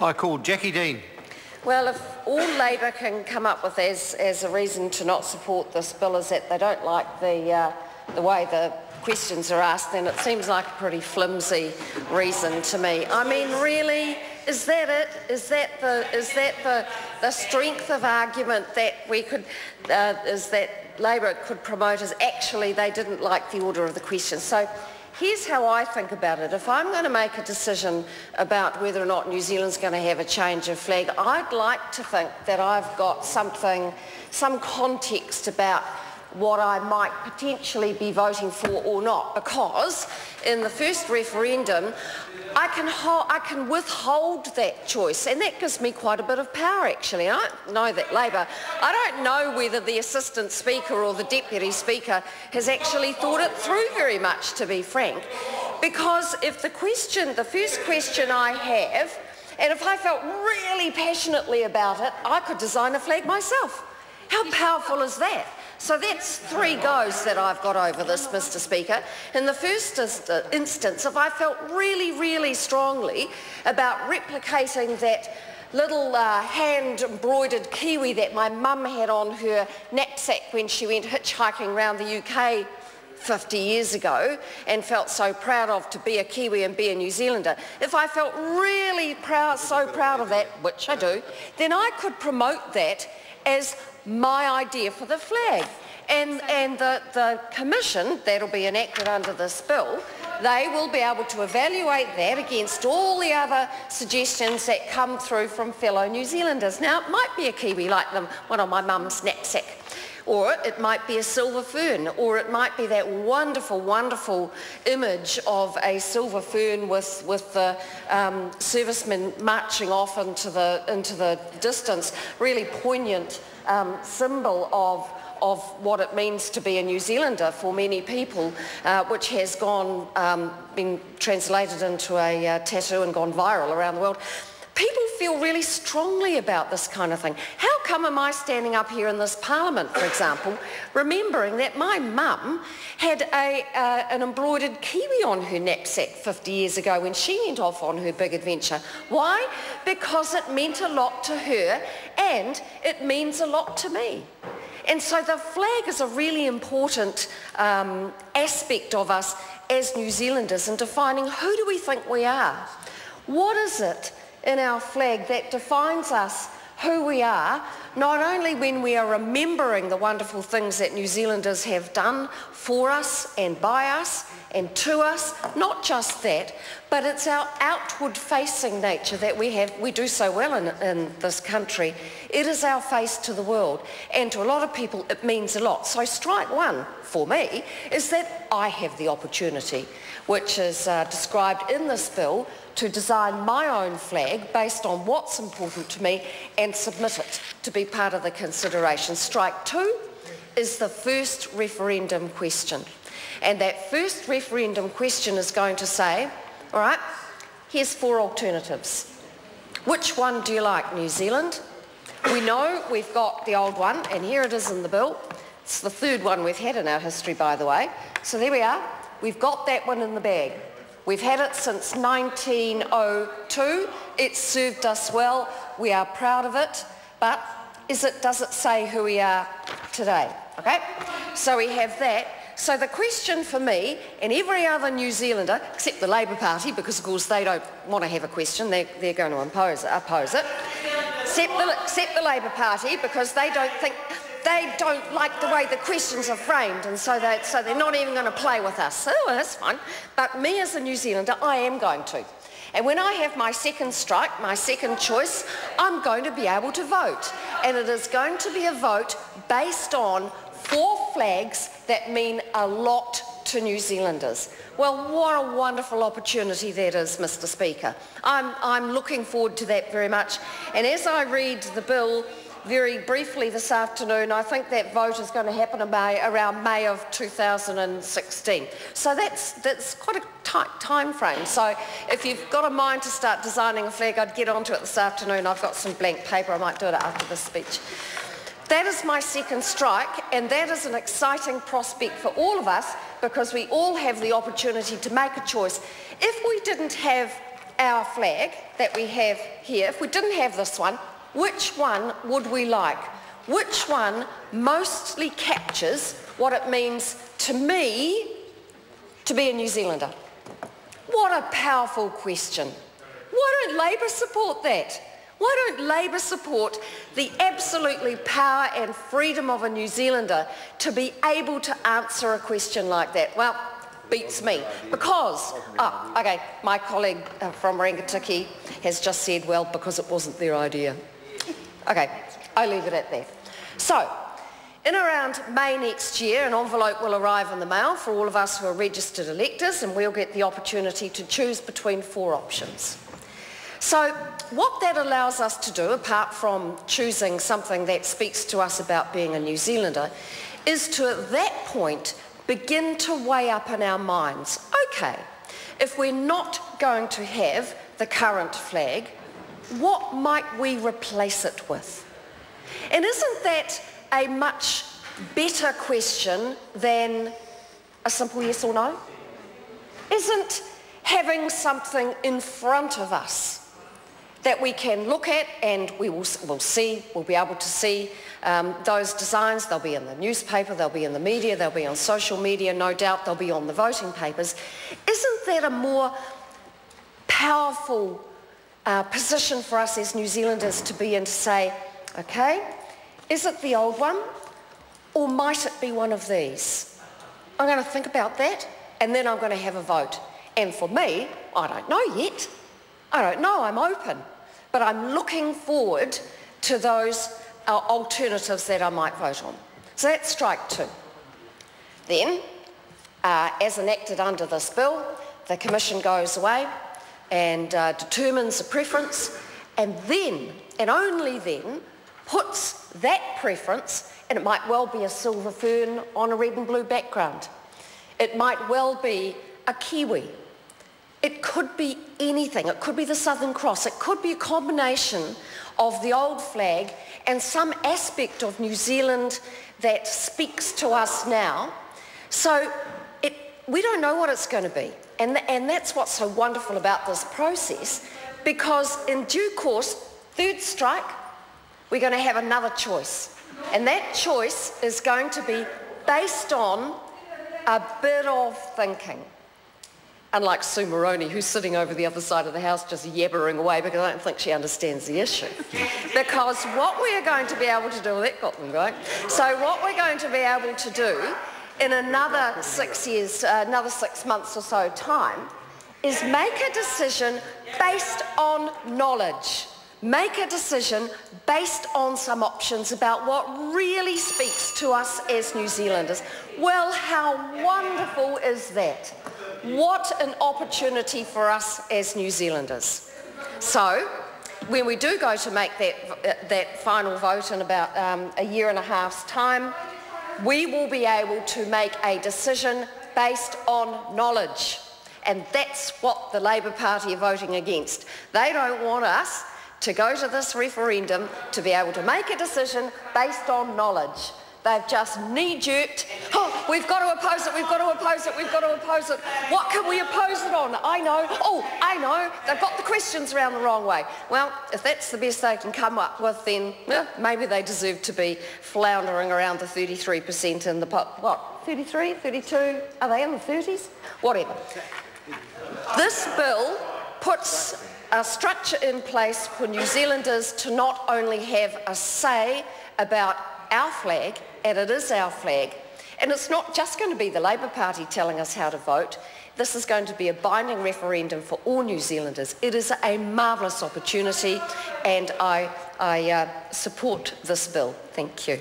I call Jackie Dean. Well, if all Labor can come up with as a reason to not support this bill is that they don't like the way the questions are asked, then it seems like a pretty flimsy reason to me. I mean, really, is that it? Is that the strength of argument that we could, is that Labor could promote as actually they didn't like the order of the questions? So here's how I think about it. If I'm going to make a decision about whether or not New Zealand's going to have a change of flag, I'd like to think that I've got some context about what I might potentially be voting for or not, because in the first referendum I can withhold that choice, and that gives me quite a bit of power actually. I don't know that Labor, I don't know whether the Assistant Speaker or the Deputy Speaker has actually thought it through very much, to be frank, because if the first question I have, and if I felt really passionately about it, I could design a flag myself. How powerful is that? So that's 3 goes that I've got over this, Mr. Speaker. In the first instance, if I felt really, really strongly about replicating that little hand-embroidered kiwi that my mum had on her knapsack when she went hitchhiking around the UK 50 years ago and felt so proud of to be a Kiwi and be a New Zealander, if I felt really so proud of that, which I do, then I could promote that as my idea for the flag. And the Commission, that'll be enacted under this bill, they will be able to evaluate that against all the other suggestions that come through from fellow New Zealanders. Now, it might be a Kiwi like one on my mum's knapsack, or it might be a silver fern, or it might be that wonderful, wonderful image of a silver fern with the servicemen marching off into the distance, really poignant symbol of what it means to be a New Zealander for many people, which has been translated into a tattoo and gone viral around the world. People feel really strongly about this kind of thing. How come am I standing up here in this Parliament, for example, remembering that my mum had an embroidered kiwi on her knapsack 50 years ago when she went off on her big adventure? Why? Because it meant a lot to her and it means a lot to me. And so the flag is a really important aspect of us as New Zealanders in defining who do we think we are. What is it in our flag that defines us, who we are, not only when we are remembering the wonderful things that New Zealanders have done for us and by us and to us, not just that, but it's our outward-facing nature that we do so well in this country. It is our face to the world, and to a lot of people it means a lot. So strike one for me is that I have the opportunity, which is described in this bill, to design my own flag based on what's important to me and submit it to be part of the consideration. Strike two is the first referendum question. And that first referendum question is going to say, all right, here's 4 alternatives. Which one do you like, New Zealand? We know we've got the old one, and here it is in the bill. It's the 3rd one we've had in our history, by the way. So there we are. We've got that one in the bag. We've had it since 1902. It's served us well. We are proud of it. But does it say who we are today? Okay? So we have that. So the question for me and every other New Zealander, except the Labor Party, because of course they don't want to have a question, they're going to oppose it. Except the Labor Party, because they don't like the way the questions are framed, and so they're not even going to play with us. Oh, that's fine. But me as a New Zealander, I am going to. And when I have my second strike, my second choice, I'm going to be able to vote. And it is going to be a vote based on 4 flags that mean a lot to New Zealanders. Well, what a wonderful opportunity that is, Mr. Speaker. I'm looking forward to that very much. And as I read the bill very briefly this afternoon, I think that vote is going to happen around May of 2016. So that's quite a tight time frame. So if you've got a mind to start designing a flag, I'd get onto it this afternoon. I've got some blank paper. I might do it after this speech. That is my second strike, and that is an exciting prospect for all of us because we all have the opportunity to make a choice. If we didn't have our flag that we have here, if we didn't have this one, which one would we like? Which one mostly captures what it means to me to be a New Zealander? What a powerful question. Why don't Labour support that? Why don't Labour support the absolutely power and freedom of a New Zealander to be able to answer a question like that? Well, beats me. Because, okay, my colleague from Rangitikei has just said, well, because it wasn't their idea. Okay, I leave it at that. So, in around May next year, an envelope will arrive in the mail for all of us who are registered electors, and we'll get the opportunity to choose between 4 options. So what that allows us to do, apart from choosing something that speaks to us about being a New Zealander, is to at that point begin to weigh up in our minds, okay, if we're not going to have the current flag, what might we replace it with? And isn't that a much better question than a simple yes or no? Isn't having something in front of us that we can look at and we'll be able to see those designs, they'll be in the newspaper, they'll be in the media, they'll be on social media, no doubt they'll be on the voting papers. Isn't that a more powerful position for us as New Zealanders to be in, to say, okay, is it the old one or might it be one of these? I'm going to think about that and then I'm going to have a vote. And for me, I don't know yet. I don't know, I'm open. But I'm looking forward to those alternatives that I might vote on. So that's strike 2. Then, as enacted under this bill, the Commission goes away and determines a preference, and then, and only then, puts that preference, and it might well be a silver fern on a red and blue background. It might well be a kiwi. It could be anything. It could be the Southern Cross. It could be a combination of the old flag and some aspect of New Zealand that speaks to us now. So we don't know what it's going to be. And that's what's so wonderful about this process, because in due course, third strike, we're going to have another choice. And that choice is going to be based on a bit of thinking. Unlike Sue Moroney, who's sitting over the other side of the house just yabbering away because I don't think she understands the issue. Because what we are going to be able to do, well, that got them going. So what we're going to be able to do in another 6 years, another 6 months or so time, is make a decision based on knowledge. Make a decision based on some options about what really speaks to us as New Zealanders. Well, how wonderful is that? What an opportunity for us as New Zealanders. So, when we do go to make that final vote in about a year and a half's time, we will be able to make a decision based on knowledge. And that's what the Labour Party are voting against. They don't want us to go to this referendum to be able to make a decision based on knowledge. They've just knee-jerked, oh, we've got to oppose it, we've got to oppose it, we've got to oppose it. What can we oppose it on? I know. Oh, I know. They've got the questions around the wrong way. Well, if that's the best they can come up with, then maybe they deserve to be floundering around the 33% in the what, 33, 32? Are they in the 30s? Whatever. This bill puts a structure in place for New Zealanders to not only have a say about our flag, and it is our flag, and it's not just going to be the Labour Party telling us how to vote. This is going to be a binding referendum for all New Zealanders. It is a marvellous opportunity, and I support this bill. Thank you.